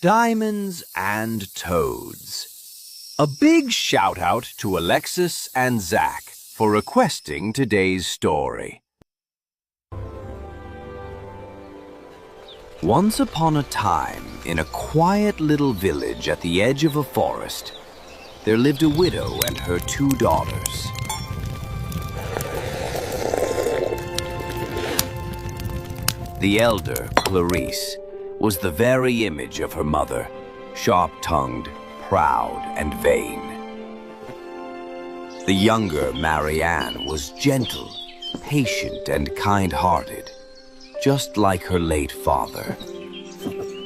Diamonds and Toads. A big shout out to Alexis and Zach for requesting today's story. Once upon a time, in a quiet little village at the edge of a forest, there lived a widow and her 2 daughters. The elder, Clarice, was the very image of her mother, sharp-tongued, proud, and vain. The younger, Marianne, was gentle, patient, and kind-hearted, just like her late father.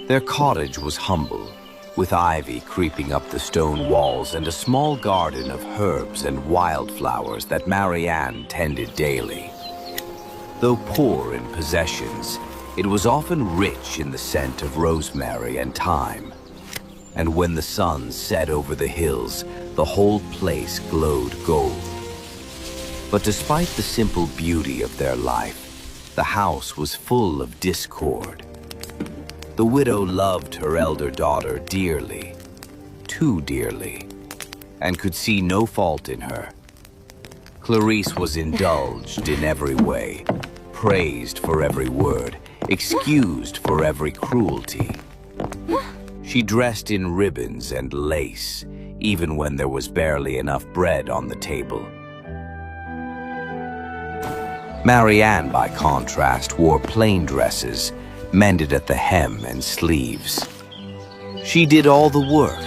Their cottage was humble, with ivy creeping up the stone walls and a small garden of herbs and wildflowers that Marianne tended daily. Though poor in possessions, it was often rich in the scent of rosemary and thyme. And when the sun set over the hills, the whole place glowed gold. But despite the simple beauty of their life, the house was full of discord. The widow loved her elder daughter dearly, too dearly, and could see no fault in her. Clarice was indulged in every way, praised for every word, excused for every cruelty. She dressed in ribbons and lace, even when there was barely enough bread on the table. Marianne, by contrast, wore plain dresses, mended at the hem and sleeves. She did all the work,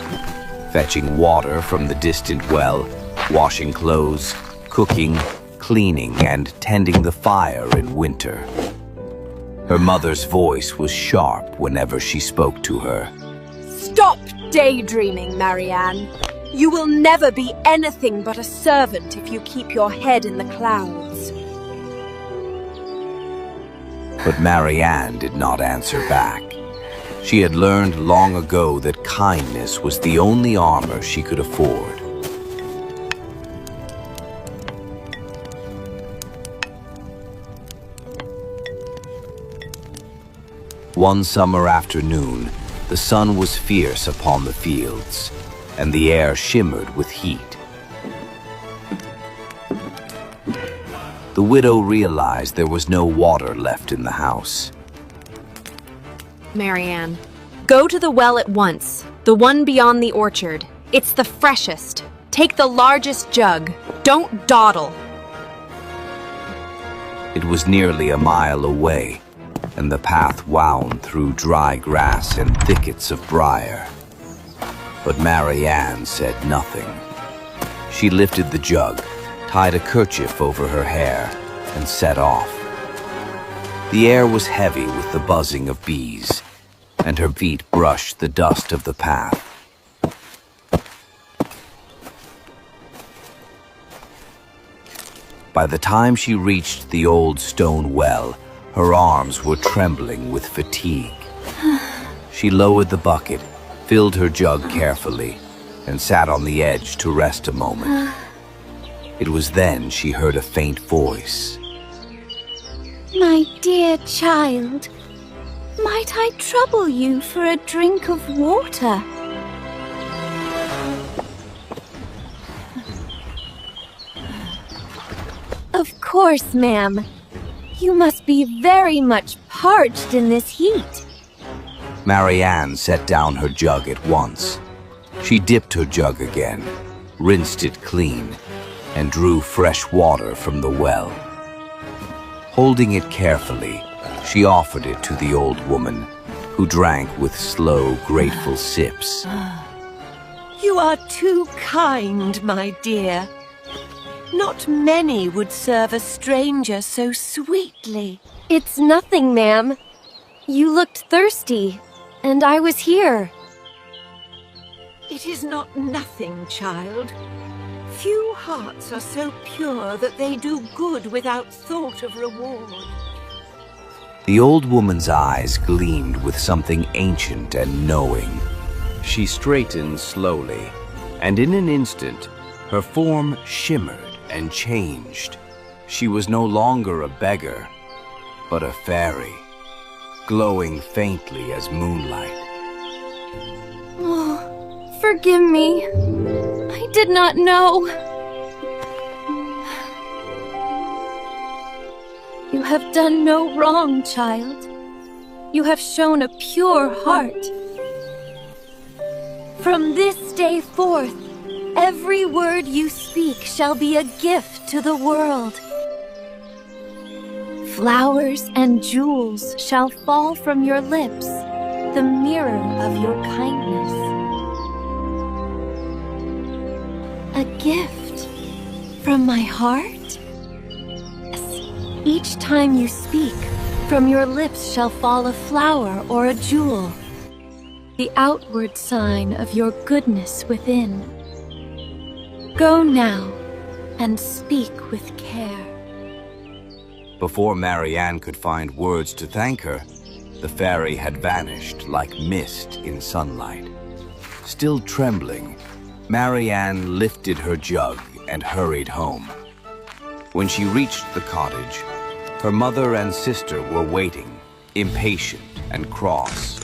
fetching water from the distant well, washing clothes, cooking, cleaning, and tending the fire in winter. Her mother's voice was sharp whenever she spoke to her. Stop daydreaming, Marianne. You will never be anything but a servant if you keep your head in the clouds. But Marianne did not answer back. She had learned long ago that kindness was the only armor she could afford. One summer afternoon, the sun was fierce upon the fields, and the air shimmered with heat. The widow realized there was no water left in the house. Marianne, go to the well at once, the one beyond the orchard. It's the freshest. Take the largest jug. Don't dawdle. It was nearly a mile away, and the path wound through dry grass and thickets of briar. But Marianne said nothing. She lifted the jug, tied a kerchief over her hair, and set off. The air was heavy with the buzzing of bees, and her feet brushed the dust of the path. By the time she reached the old stone well, her arms were trembling with fatigue. She lowered the bucket, filled her jug carefully, and sat on the edge to rest a moment. It was then she heard a faint voice. My dear child, might I trouble you for a drink of water? Of course, ma'am. You must be very much parched in this heat. Marianne set down her jug at once. She dipped her jug again, rinsed it clean, and drew fresh water from the well. Holding it carefully, she offered it to the old woman, who drank with slow, grateful sips. You are too kind, my dear. Not many would serve a stranger so sweetly. It's nothing, ma'am. You looked thirsty, and I was here. It is not nothing, child. Few hearts are so pure that they do good without thought of reward. The old woman's eyes gleamed with something ancient and knowing. She straightened slowly, and in an instant, her form shimmered and changed. She was no longer a beggar, but a fairy, glowing faintly as moonlight. Forgive me. I did not know. You have done no wrong, child. You have shown a pure heart. From this day forth, every word you speak shall be a gift to the world. Flowers and jewels shall fall from your lips, the mirror of your kindness. A gift from my heart? Yes. Each time you speak, from your lips shall fall a flower or a jewel, the outward sign of your goodness within. Go now and speak with care. Before Marianne could find words to thank her, the fairy had vanished like mist in sunlight. Still trembling, Marianne lifted her jug and hurried home. When she reached the cottage, her mother and sister were waiting, impatient and cross.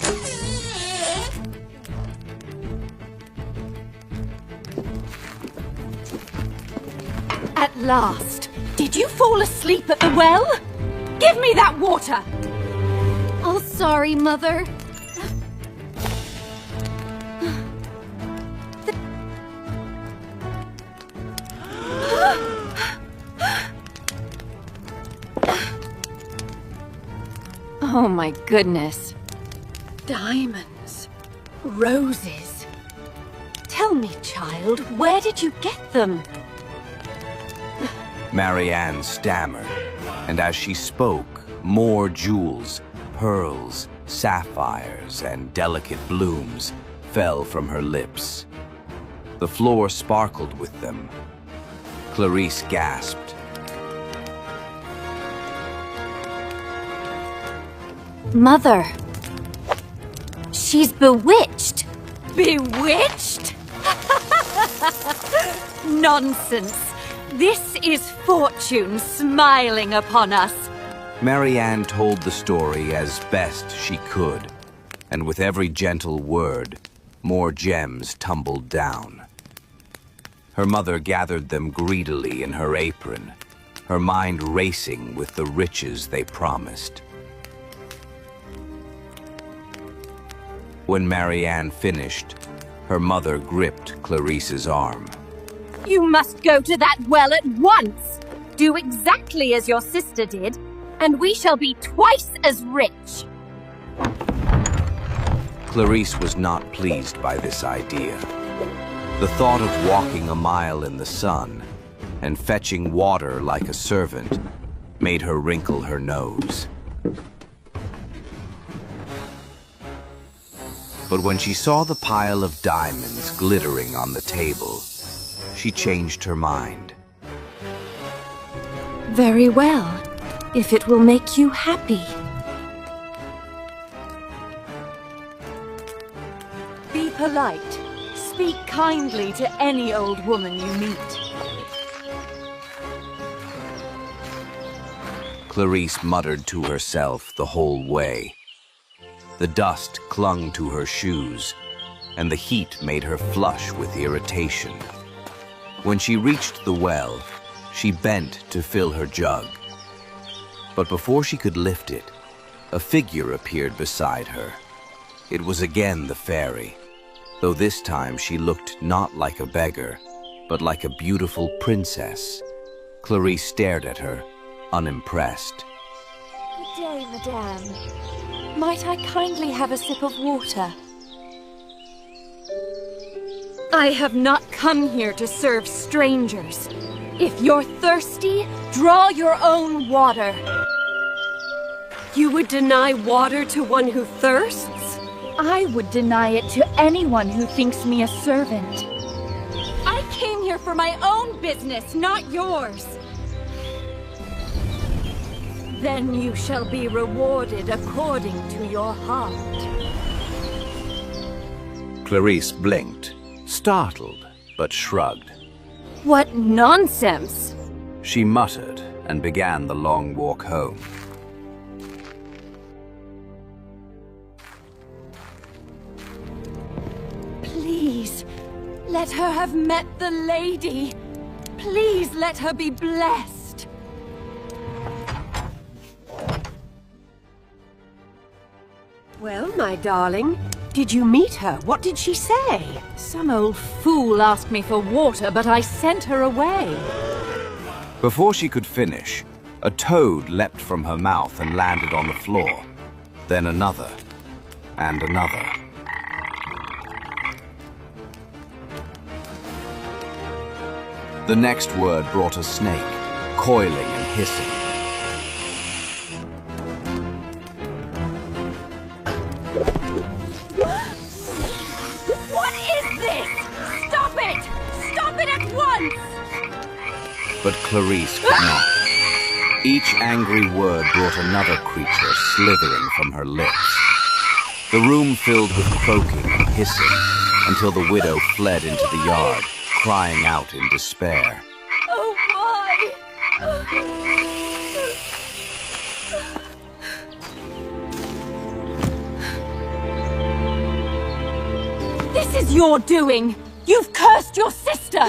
At last! Did you fall asleep at the well? Give me that water! Oh, sorry, Mother. Oh my goodness. Diamonds. Roses. Tell me, child, where did you get them? Marianne stammered, and as she spoke, more jewels, pearls, sapphires, and delicate blooms fell from her lips. The floor sparkled with them. Clarice gasped. Mother, she's bewitched. Bewitched? Nonsense. This is fortune smiling upon us. Marianne told the story as best she could, and with every gentle word, more gems tumbled down. Her mother gathered them greedily in her apron, her mind racing with the riches they promised. When Marianne finished, her mother gripped Clarice's arm. You must go to that well at once. Do exactly as your sister did, and we shall be twice as rich. Clarice was not pleased by this idea. The thought of walking a mile in the sun and fetching water like a servant made her wrinkle her nose. But when she saw the pile of diamonds glittering on the table, she changed her mind. Very well, if it will make you happy. Be polite. Speak kindly to any old woman you meet. Clarice muttered to herself the whole way. The dust clung to her shoes, and the heat made her flush with irritation. When she reached the well, she bent to fill her jug. But before she could lift it, a figure appeared beside her. It was again the fairy, though this time she looked not like a beggar, but like a beautiful princess. Clarice stared at her, unimpressed. Good day, madame. Might I kindly have a sip of water? I have not come here to serve strangers. If you're thirsty, draw your own water. You would deny water to one who thirsts? I would deny it to anyone who thinks me a servant. I came here for my own business, not yours. Then you shall be rewarded according to your heart. Clarice blinked, startled, but shrugged. What nonsense! She muttered and began the long walk home. Please, Let her have met the lady. Please let her be blessed. Well, my darling, did you meet her? What did she say? Some old fool asked me for water, but I sent her away. Before she could finish, a toad leapt from her mouth and landed on the floor. Then another, and another. The next word brought a snake, coiling and hissing. What is this? Stop it! Stop it at once! But Clarice could not. Each angry word brought another creature slithering from her lips. The room filled with croaking and hissing until the widow fled into the yard, crying out in despair. Oh, why? This is your doing! You've cursed your sister!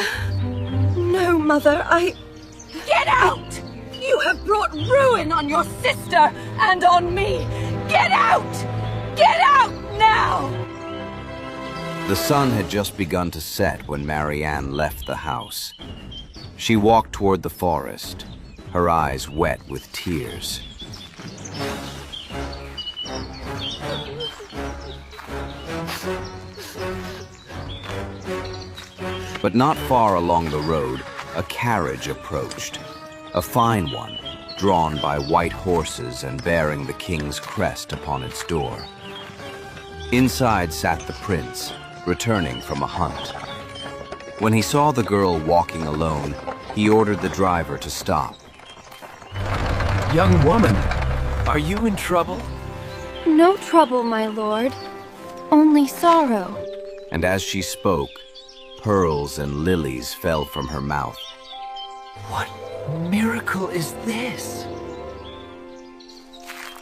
No, Mother, Get out! You have brought ruin on your sister and on me! Get out! Get out now! The sun had just begun to set when Marianne left the house. She walked toward the forest, her eyes wet with tears. But not far along the road, a carriage approached. A fine one, drawn by white horses and bearing the king's crest upon its door. Inside sat the prince, returning from a hunt. When he saw the girl walking alone, he ordered the driver to stop. Young woman, are you in trouble? No trouble, my lord. Only sorrow. And as she spoke, pearls and lilies fell from her mouth. What miracle is this?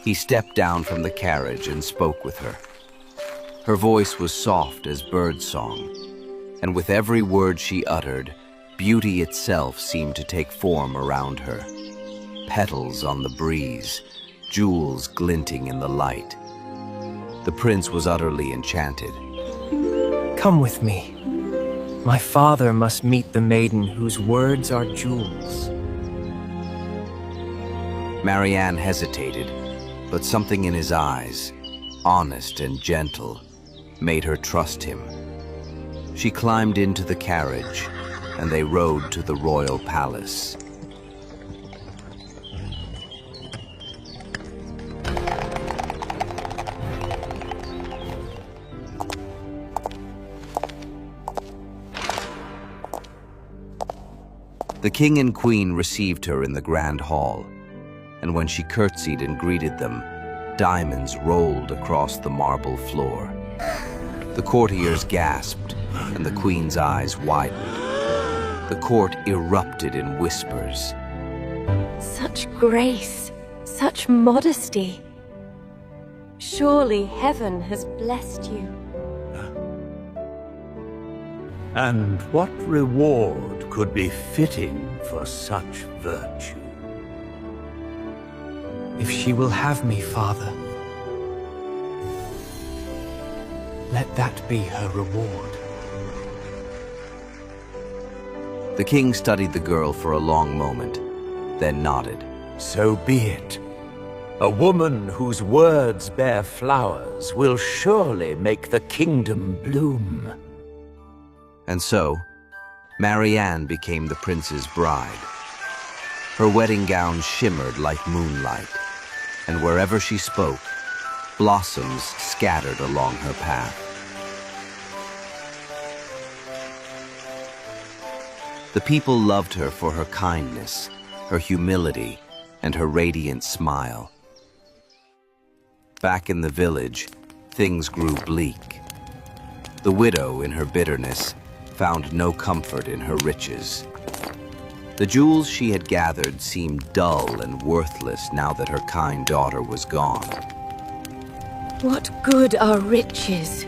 He stepped down from the carriage and spoke with her. Her voice was soft as birdsong, and with every word she uttered, beauty itself seemed to take form around her. Petals on the breeze, jewels glinting in the light. The prince was utterly enchanted. Come with me. My father must meet the maiden whose words are jewels. Marianne hesitated, but something in his eyes, honest and gentle, made her trust him. She climbed into the carriage, and they rode to the royal palace. The king and queen received her in the grand hall, and when she curtsied and greeted them, diamonds rolled across the marble floor. The courtiers gasped, and the queen's eyes widened. The court erupted in whispers. Such grace, such modesty. Surely heaven has blessed you. And what reward could be fitting for such virtue? If she will have me, father, let that be her reward. The king studied the girl for a long moment, then nodded. So be it. A woman whose words bear flowers will surely make the kingdom bloom. And so, Marianne became the prince's bride. Her wedding gown shimmered like moonlight, and wherever she spoke, blossoms scattered along her path. The people loved her for her kindness, her humility, and her radiant smile. Back in the village, things grew bleak. The widow, in her bitterness, found no comfort in her riches. The jewels she had gathered seemed dull and worthless now that her kind daughter was gone. What good are riches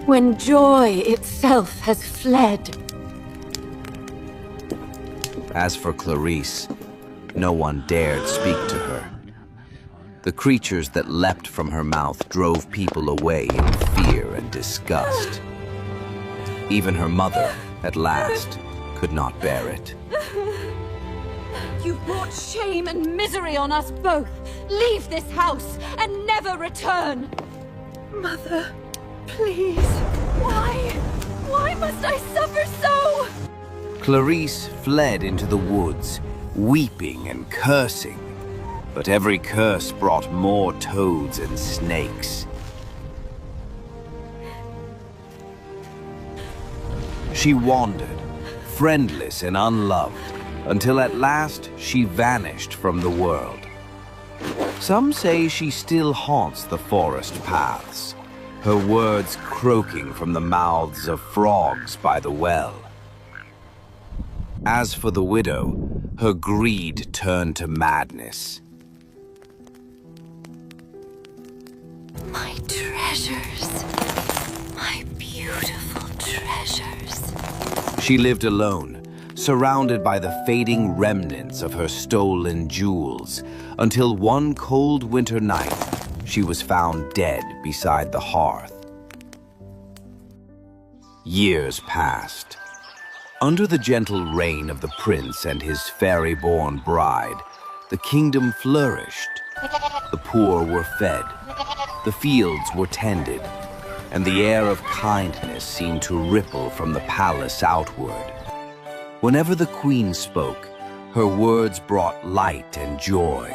when joy itself has fled. As for Clarice, no one dared speak to her. The creatures that leapt from her mouth drove people away in fear and disgust. Even her mother, at last, could not bear it. You brought shame and misery on us both. Leave this house and never return. Mother, please. Why? Why must I suffer so? Clarice fled into the woods, weeping and cursing. But every curse brought more toads and snakes. She wandered, friendless and unloved, until at last she vanished from the world. Some say she still haunts the forest paths, her words croaking from the mouths of frogs by the well. As for the widow, her greed turned to madness. My treasures. My beautiful treasures. She lived alone, surrounded by the fading remnants of her stolen jewels, until one cold winter night, she was found dead beside the hearth. Years passed. Under the gentle reign of the prince and his fairy-born bride, the kingdom flourished. The poor were fed, the fields were tended, and the air of kindness seemed to ripple from the palace outward. Whenever the queen spoke, her words brought light and joy,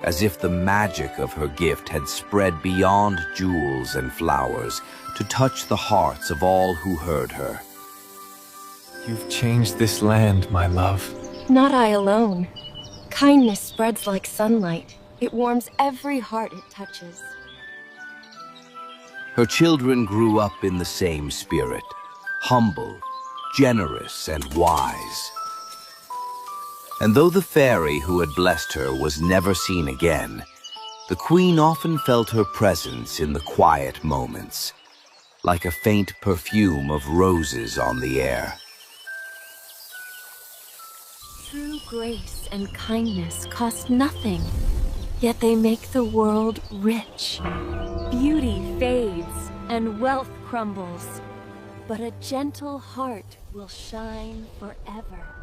as if the magic of her gift had spread beyond jewels and flowers to touch the hearts of all who heard her. You've changed this land, my love. Not I alone. Kindness spreads like sunlight. It warms every heart it touches. Her children grew up in the same spirit, humble, generous, and wise. And though the fairy who had blessed her was never seen again, the queen often felt her presence in the quiet moments, like a faint perfume of roses on the air. True grace and kindness cost nothing, yet they make the world rich. Beauty fades and wealth crumbles, but a gentle heart will shine forever.